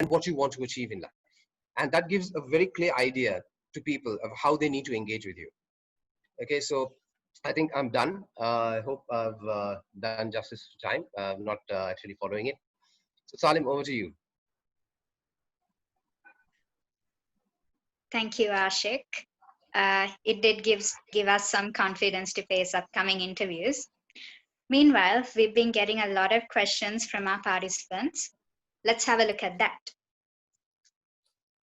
and what you want to achieve in life. And that gives a very clear idea to people of how they need to engage with you. Okay, so I think I'm done. I hope I've done justice to time. I'm not actually following it. So Salim, over to you. Thank you, Aashiq. It did give us some confidence to face upcoming interviews. Meanwhile, we've been getting a lot of questions from our participants. Let's have a look at that.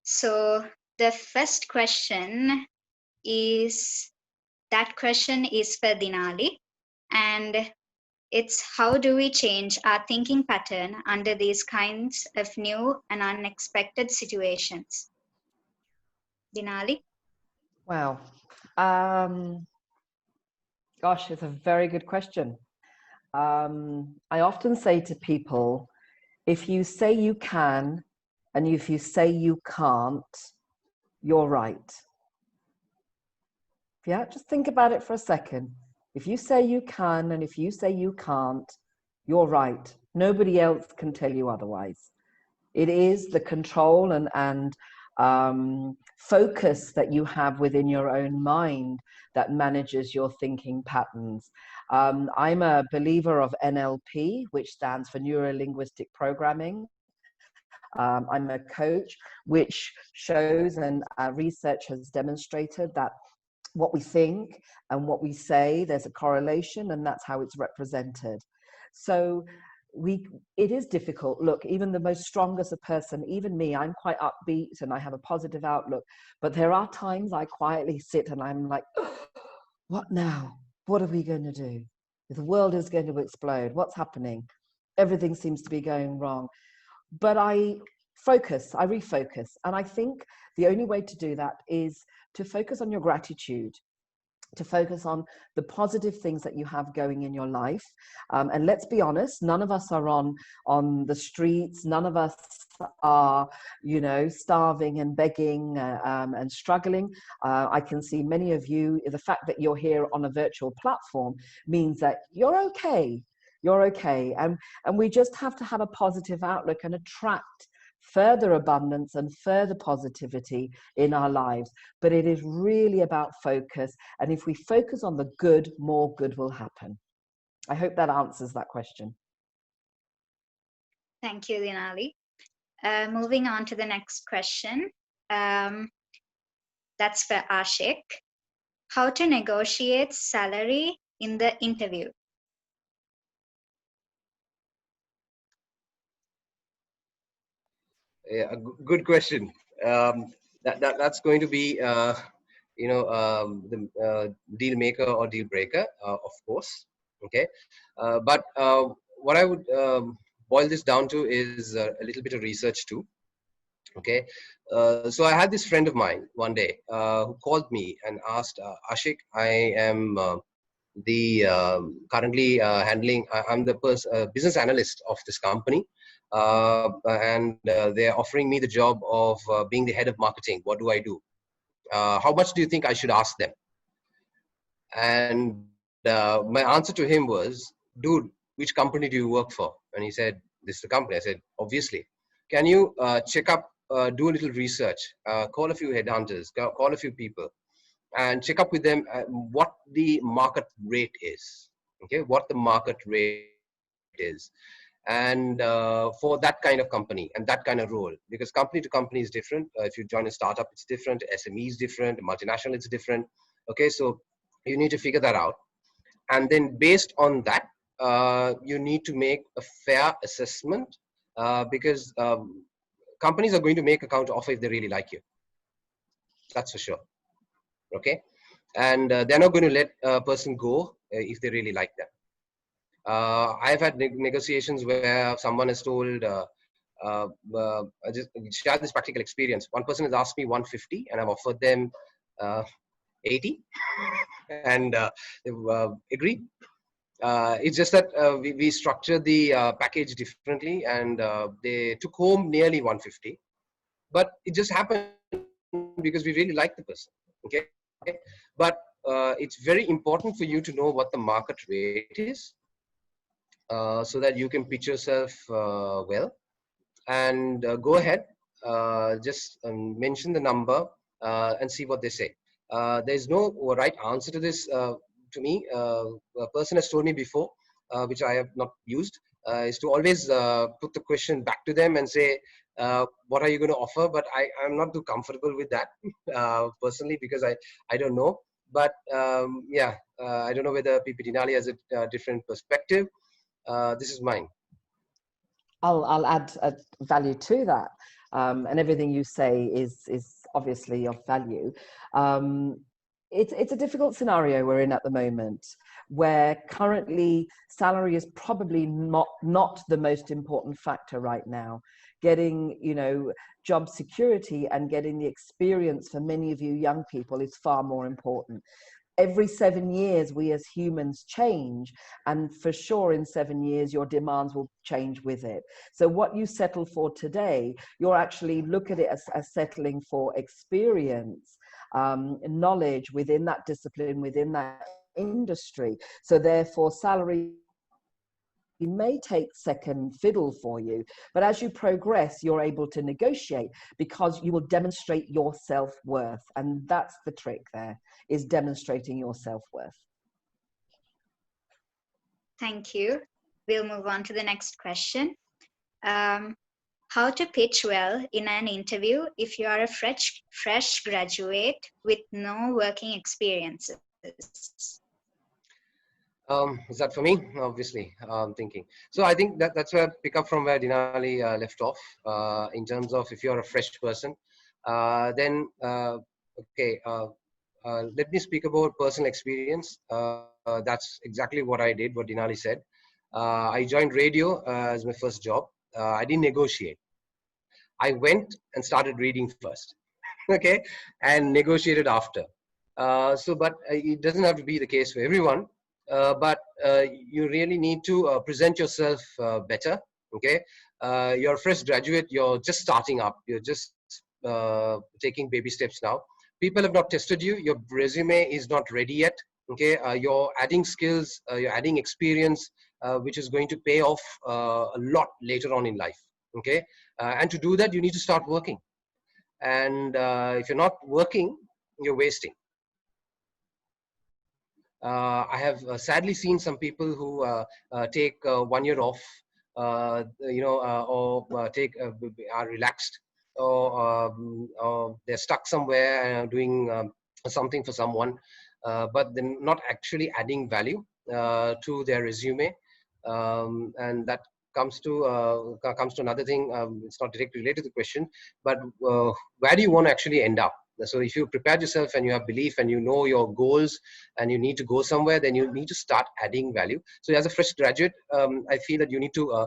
So the first question is, that question is for Dinali, and it's, how do we change our thinking pattern under these kinds of new and unexpected situations? Dinali? Wow. Gosh, it's a very good question. I often say to people, if you say you can and if you say you can't, you're right. Yeah, just think about it for a second. If you say you can and if you say you can't, you're right. Nobody else can tell you otherwise. It is the control and focus that you have within your own mind that manages your thinking patterns. I'm a believer of NLP, which stands for Neuro-Linguistic Programming. I'm a coach, which shows, and research has demonstrated, that what we think and what we say, there's a correlation, and that's how it's represented. So it is difficult. Look, even the most strongest a person, even me, I'm quite upbeat and I have a positive outlook, but there are times I quietly sit and I'm like, oh, what now? What are we going to do? The world is going to explode. What's happening? Everything seems to be going wrong. But I refocus. And I think the only way to do that is to focus on your gratitude, to focus on the positive things that you have going in your life. And let's be honest, none of us are on the streets. None of us are, starving and begging and struggling. I can see many of you, the fact that you're here on a virtual platform means that you're okay. You're okay. And we just have to have a positive outlook and attract further abundance and further positivity in our lives. But it is really about focus. And if we focus on the good, more good will happen. I hope that answers that question. Thank you, Dinali. Moving on to the next question. That's for Aashiq. How to negotiate salary in the interview? Yeah, good question. That's going to be, the deal maker or deal breaker, of course. Okay, but what I would boil this down to is a little bit of research too. Okay, so I had this friend of mine one day who called me and asked, Aashiq, I am currently handling. I'm the business analyst of this company. And they're offering me the job of being the head of marketing. What do I do? How much do you think I should ask them? And my answer to him was, dude, which company do you work for? And he said, this is the company. I said, obviously. Can you check up, do a little research, call a few headhunters, call a few people, and check up with them what the market rate is. Okay, what the market rate is. And for that kind of company and that kind of role, because company to company is different. If you join a startup, it's different. SME is different. Multinational, it's different. Okay, so you need to figure that out. And then based on that, you need to make a fair assessment, because companies are going to make a counter offer if they really like you. That's for sure. Okay, and they're not going to let a person go if they really like them. I've had negotiations where someone has told, I just share this practical experience. One person has asked me 150 and I've offered them 80 and they've agreed. It's just that we structured the package differently, and they took home nearly 150. But it just happened because we really like the person. Okay, but it's very important for you to know what the market rate is, so that you can pitch yourself well. and go ahead, just mention the number and see what they say. There's no right answer to this to me. A person has told me before, which I have not used, is to always put the question back to them and say, what are you going to offer? But I'm not too comfortable with that personally, because I don't know. But yeah, I don't know whether PP Dinali has a different perspective. This is mine. I'll add value to that, and everything you say is obviously of value. It's a difficult scenario we're in at the moment, where currently salary is probably not the most important factor right now. Getting, you know, job security and getting the experience for many of you young people is far more important. Every 7 years, we as humans change, and for sure in 7 years, your demands will change with it. So what you settle for today, you'll actually look at it as settling for experience, knowledge within that discipline, within that industry. So therefore, salary may take second fiddle for you, but as you progress, you're able to negotiate because you will demonstrate your self-worth, and that's the trick there, is demonstrating your self-worth. Thank you. We'll move on to the next question. How to pitch well in an interview if you are a fresh graduate with no working experiences? Is that for me? Obviously, I'm thinking. So I think that's where I pick up from where Dinali left off. In terms of if you're a fresh person, then okay. Let me speak about personal experience. That's exactly what I did. What Dinali said. I joined radio as my first job. I didn't negotiate. I went and started reading first, okay, and negotiated after. But it doesn't have to be the case for everyone. But you really need to present yourself better. Okay, you're a fresh graduate. You're just starting up. You're just taking baby steps now. People have not tested you. Your resume is not ready yet. Okay, you're adding skills. You're adding experience, which is going to pay off a lot later on in life. Okay, and to do that, you need to start working. And if you're not working, you're wasting. I have sadly seen some people who take 1 year off, or are relaxed, or they're stuck somewhere and doing something for someone, but they're not actually adding value to their resume, and that comes to another thing. It's not directly related to the question, but where do you want to actually end up? So if you prepared yourself and you have belief and you know your goals and you need to go somewhere, then you need to start adding value. So as a fresh graduate, I feel that you need to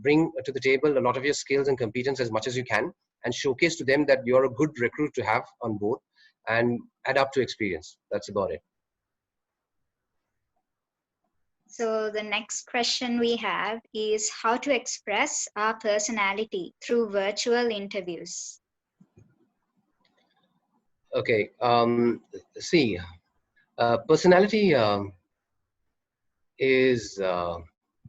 bring to the table a lot of your skills and competence as much as you can, and showcase to them that you're a good recruit to have on board, and add up to experience. That's about it. So the next question we have is how to express our personality through virtual interviews. Okay. See, personality is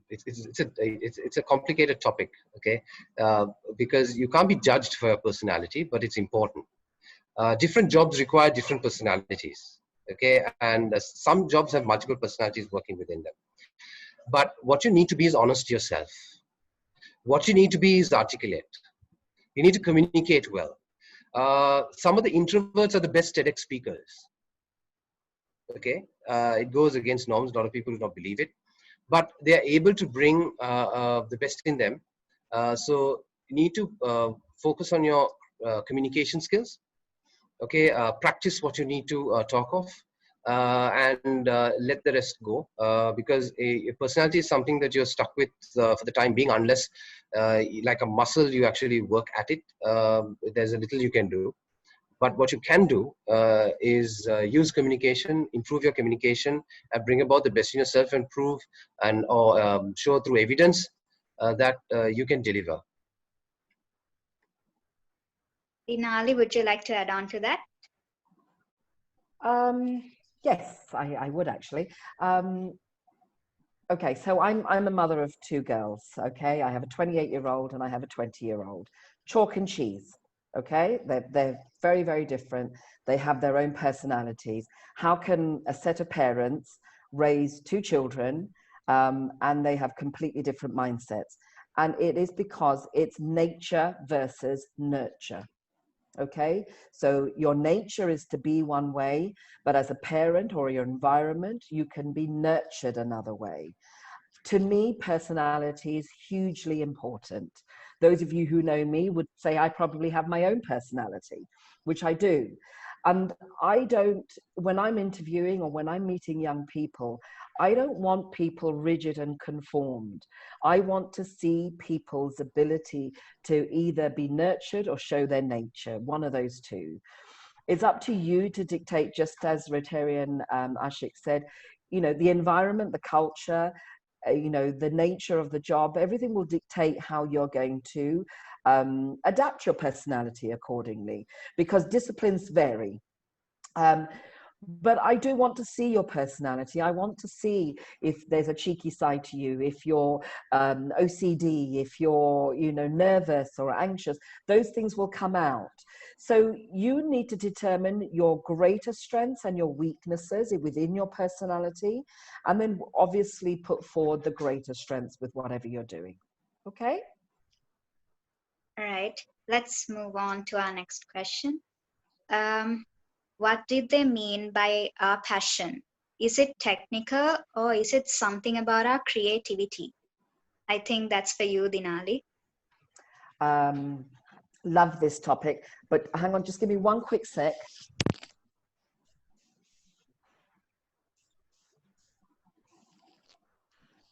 it's a complicated topic. Okay, because you can't be judged for your personality, but it's important. Different jobs require different personalities. Okay, and some jobs have multiple personalities working within them. But what you need to be is honest to yourself. What you need to be is articulate. You need to communicate well. Some of the introverts are the best TEDx speakers. Okay, it goes against norms. A lot of people do not believe it, but they are able to bring the best in them. So you need to focus on your communication skills. Okay, practice what you need to talk of, and let the rest go, because a personality is something that you're stuck with for the time being, unless like a muscle, you actually work at it. There's a little you can do. But what you can do is use communication, improve your communication, and bring about the best in yourself, and prove and or show through evidence that you can deliver. Dinali, would you like to add on to that? Yes, I would actually. Okay, so I'm a mother of two girls. Okay, I have a 28-year-old and I have a 20-year-old. Chalk and cheese. Okay, they're very, very different. They have their own personalities. How can a set of parents raise two children and they have completely different mindsets? And it is because it's nature versus nurture. Okay, so your nature is to be one way, but as a parent or your environment, you can be nurtured another way. To me, personality is hugely important. Those of you who know me would say I probably have my own personality, which I do. And I don't, when I'm interviewing or when I'm meeting young people, I don't want people rigid and conformed. I want to see people's ability to either be nurtured or show their nature, one of those two. It's up to you to dictate, just as Rotarian Aashiq said, you know, the environment, the culture, you know, the nature of the job, everything will dictate how you're going to adapt your personality accordingly, because disciplines vary. But I do want to see your personality. I want to see if there's a cheeky side to you, if you're OCD, if you're, you know, nervous or anxious, those things will come out. So you need to determine your greater strengths and your weaknesses within your personality, and then obviously put forward the greater strengths with whatever you're doing. Okay? All right, let's move on to our next question. What did they mean by our passion? Is it technical or is it something about our creativity? I think that's for you, Dinali. Love this topic, but hang on, just give me one quick sec.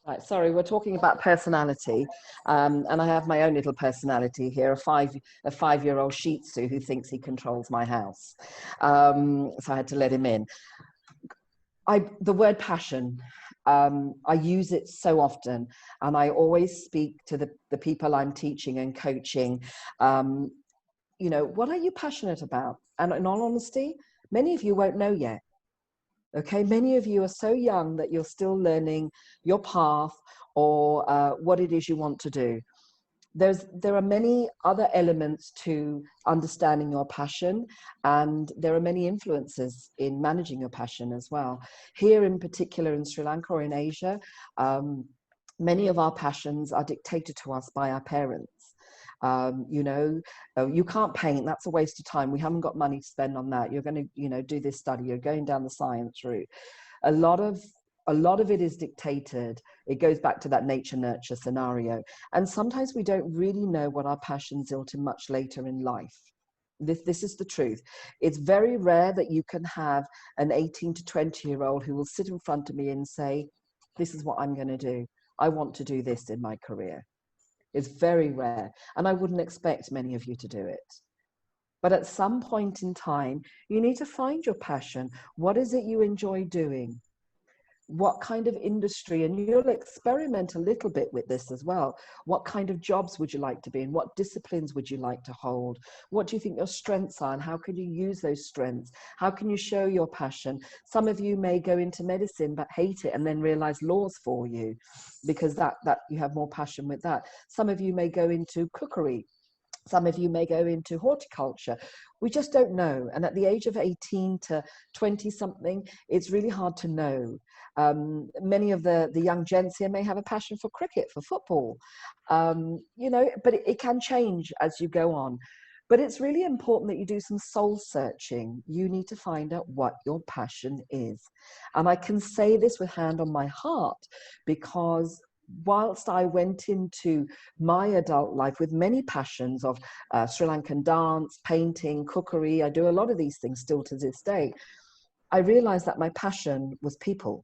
Right, sorry, we're talking about personality, and I have my own little personality here, a five-year-old Shih Tzu who thinks he controls my house. So I had to let him in. The word passion, I use it so often, and I always speak to the people I'm teaching and coaching. You know, what are you passionate about? And in all honesty, many of you won't know yet. Okay, many of you are so young that you're still learning your path or what it is you want to do. There are many other elements to understanding your passion, and there are many influences in managing your passion as well. Here in particular in Sri Lanka or in Asia, many of our passions are dictated to us by our parents. You know, you can't paint, that's a waste of time. We haven't got money to spend on that. You're going to, you know, do this study, you're going down the science route. A lot of it is dictated. It goes back to that nature nurture scenario. And sometimes we don't really know what our passions are until much later in life. This is the truth. It's very rare that you can have an 18 to 20-year-old who will sit in front of me and say, this is what I'm going to do. I want to do this in my career. It's very rare, and I wouldn't expect many of you to do it. But at some point in time, you need to find your passion. What is it you enjoy doing? What kind of industry? And you'll experiment a little bit with this as well. What kind of jobs would you like to be in? What disciplines would you like to hold? What do you think your strengths are, and how can you use those strengths? How can you show your passion? Some of you may go into medicine but hate it and then realize law's for you because that you have more passion with that. Some of you may go into cookery. Some of you may go into horticulture. We just don't know. And at the age of 18 to 20 something, it's really hard to know. Many of the young gents here may have a passion for cricket, for football, you know, but it can change as you go on. But it's really important that you do some soul searching. You need to find out what your passion is. And I can say this with hand on my heart, because whilst I went into my adult life with many passions of Sri Lankan dance, painting, cookery, I do a lot of these things still to this day, I realized that my passion was people.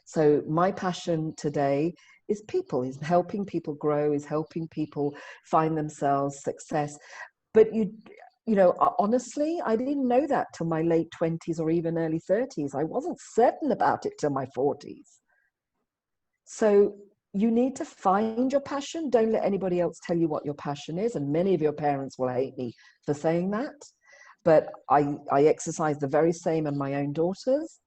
So my passion today is people, is helping people grow, is helping people find themselves, success. But you know, honestly, I didn't know that till my late 20s or even early 30s. I wasn't certain about it till my 40s. So you need to find your passion. Don't let anybody else tell you what your passion is. And many of your parents will hate me for saying that. But I exercise the very same in my own daughters.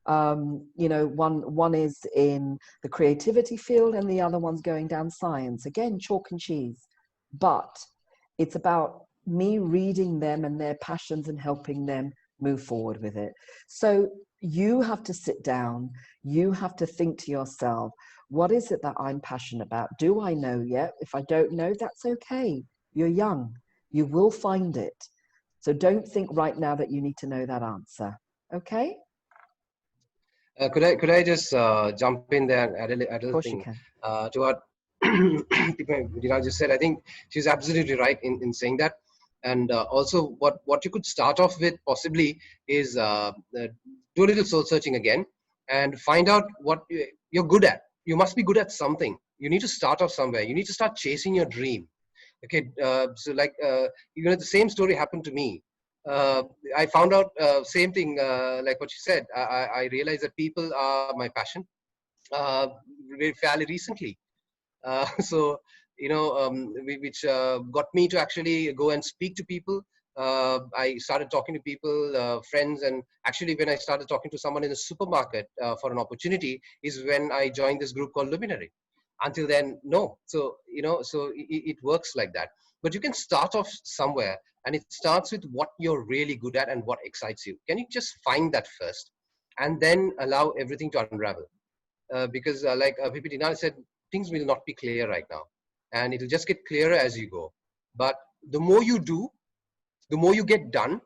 You know, one is in the creativity field and the other one's going down science. Again, chalk and cheese. But it's about me reading them and their passions and helping them move forward with it. So you have to sit down, you have to think to yourself, what is it that I'm passionate about? Do I know yet? If I don't know, that's okay. You're young. You will find it. So don't think right now that you need to know that answer. Okay? Could I just jump in there and add a Of little course you thing can. to what Dinali just said? I think she's absolutely right in saying that. And also, what you could start off with possibly is do a little soul searching again and find out what you're good at. You must be good at something. You need to start off somewhere. You need to start chasing your dream. Okay, so like you know, the same story happened to me. I found out same thing like what you said. I realized that people are my passion fairly recently. So you know, which got me to actually go and speak to people. I started talking to people, friends, and actually when I started talking to someone in the supermarket for an opportunity is when I joined this group called Luminary. Until then, no. So you know, so it works like that. But you can start off somewhere, and it starts with what you're really good at and what excites you. Can you just find that first, and then allow everything to unravel? Because like VP Dinali said, things will not be clear right now, and it'll just get clearer as you go. But the more you do, the more you get done,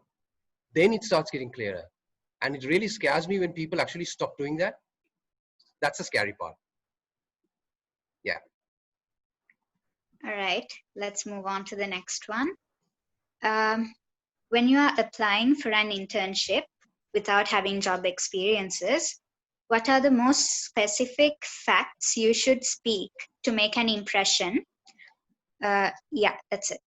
then it starts getting clearer. And it really scares me when people actually stop doing that. That's the scary part. Yeah. All right, let's move on to the next one. When you are applying for an internship without having job experiences, what are the most specific facts you should speak to make an impression? Yeah, that's it.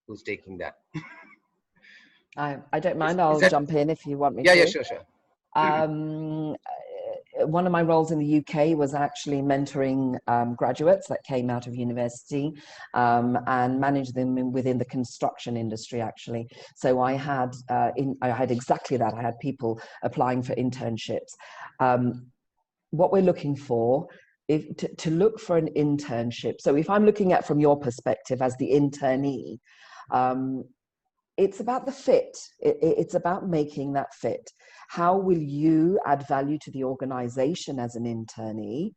Who's taking that? I don't mind. I'll jump in if you want me to. Yeah, sure. One of my roles in the UK was actually mentoring graduates that came out of university and managed them within the construction industry, actually. So I had exactly that. I had people applying for internships. What we're looking for is to look for an internship. So if I'm looking at from your perspective as the internee, it's about the fit. It's about making that fit. How will you add value to the organization as an internee?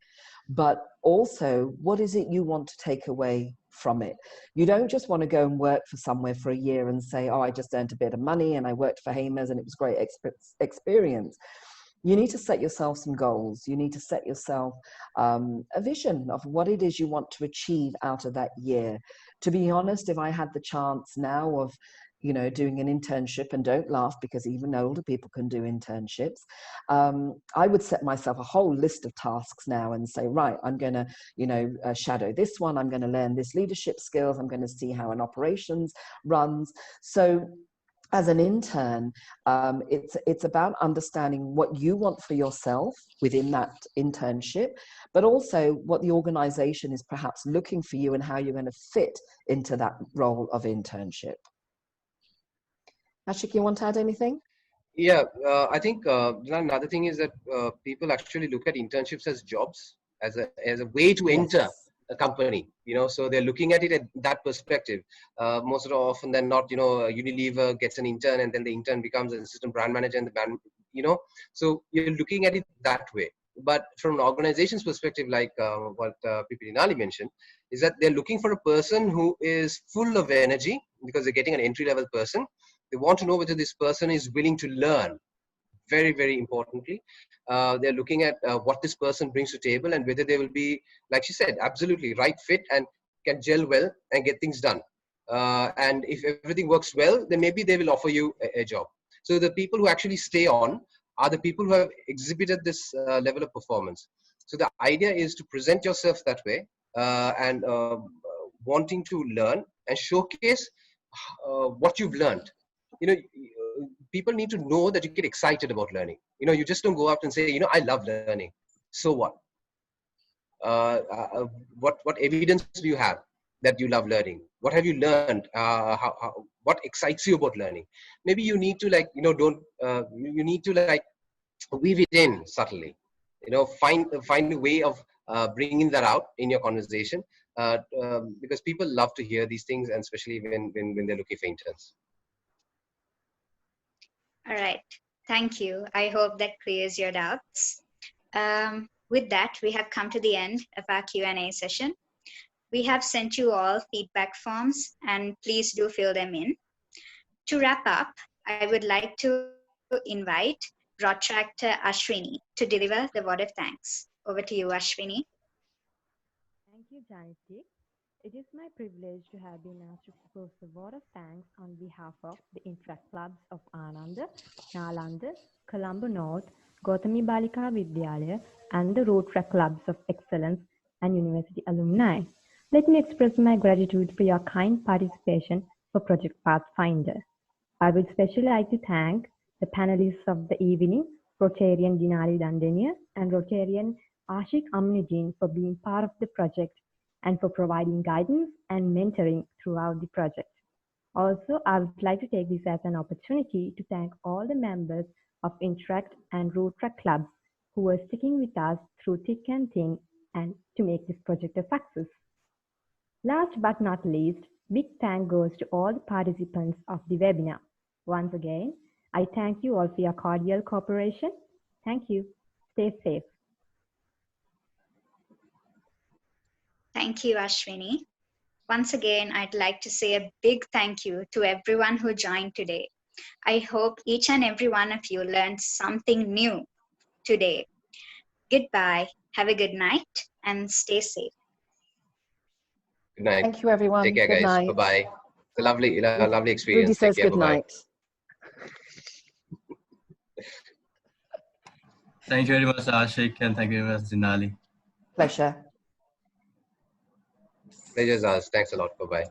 But also, what is it you want to take away from it? You don't just want to go and work for somewhere for a year and say, oh, I just earned a bit of money and I worked for Hamers and it was great experience. You need to set yourself some goals. You need to set yourself a vision of what it is you want to achieve out of that year. To be honest, if I had the chance now of doing an internship, and don't laugh because even older people can do internships, I would set myself a whole list of tasks now and say, right, I'm going to, shadow this one. I'm going to learn this leadership skills. I'm going to see how an operations runs. So as an intern, it's about understanding what you want for yourself within that internship, but also what the organization is perhaps looking for you and how you're going to fit into that role of internship. Aashiq, you want to add anything? Yeah, I think another thing is that people actually look at internships as jobs, as a way to enter a company. So they're looking at it at that perspective. Most often than not, Unilever gets an intern, and then the intern becomes an assistant brand manager, and the brand, So you're looking at it that way. But from an organization's perspective, like what P.P. Dinali mentioned, is that they're looking for a person who is full of energy because they're getting an entry-level person. They want to know whether this person is willing to learn. Very, very importantly, they're looking at what this person brings to the table and whether they will be, like she said, absolutely right fit and can gel well and get things done. And if everything works well, then maybe they will offer you a job. So the people who actually stay on are the people who have exhibited this level of performance. So the idea is to present yourself that way and wanting to learn and showcase what you've learned. People need to know that you get excited about learning. You just don't go out and say, I love learning. So what? What evidence do you have that you love learning? What have you learned? What excites you about learning? Maybe you need to like, you need to like weave it in subtly. Find a way of bringing that out in your conversation, because people love to hear these things, and especially when they're looking for interns. All right. Thank you. I hope that clears your doubts. With that, we have come to the end of our Q&A session. We have sent you all feedback forms, and please do fill them in. To wrap up, I would like to invite Rotaractor Ashwini to deliver the word of thanks. Over to you, Ashwini. Thank you, Janitik. It is my privilege to have been asked to propose the vote of thanks on behalf of the Interact Clubs of Ananda, Nalanda, Colombo North, Gothami Balikha Vidyalaya, and the Rotaract Clubs of Excellence and University Alumni. Let me express my gratitude for your kind participation for Project Pathfinder. I would especially like to thank the panelists of the evening, Rotarian Dinali Dandeniya and Rotarian Aashiq Aminuddin, for being part of the project and for providing guidance and mentoring throughout the project. Also, I would like to take this as an opportunity to thank all the members of Interact and Rotaract clubs who were sticking with us through thick and thin and to make this project a success. Last but not least, big thank goes to all the participants of the webinar. Once again, I thank you all for your cordial cooperation. Thank you. Stay safe. Thank you, Ashwini. Once again, I'd like to say a big thank you to everyone who joined today. I hope each and every one of you learned something new today. Goodbye, have a good night, and stay safe. Good night. Thank you, everyone. Take care, good guys. Night. Bye-bye. It's a lovely Rudy experience. says Take care. good Bye-bye. night. Thank you very much, Aashiq, and thank you very much, Dinali. Pleasure. Pleasure's ours. Thanks a lot. Bye-bye.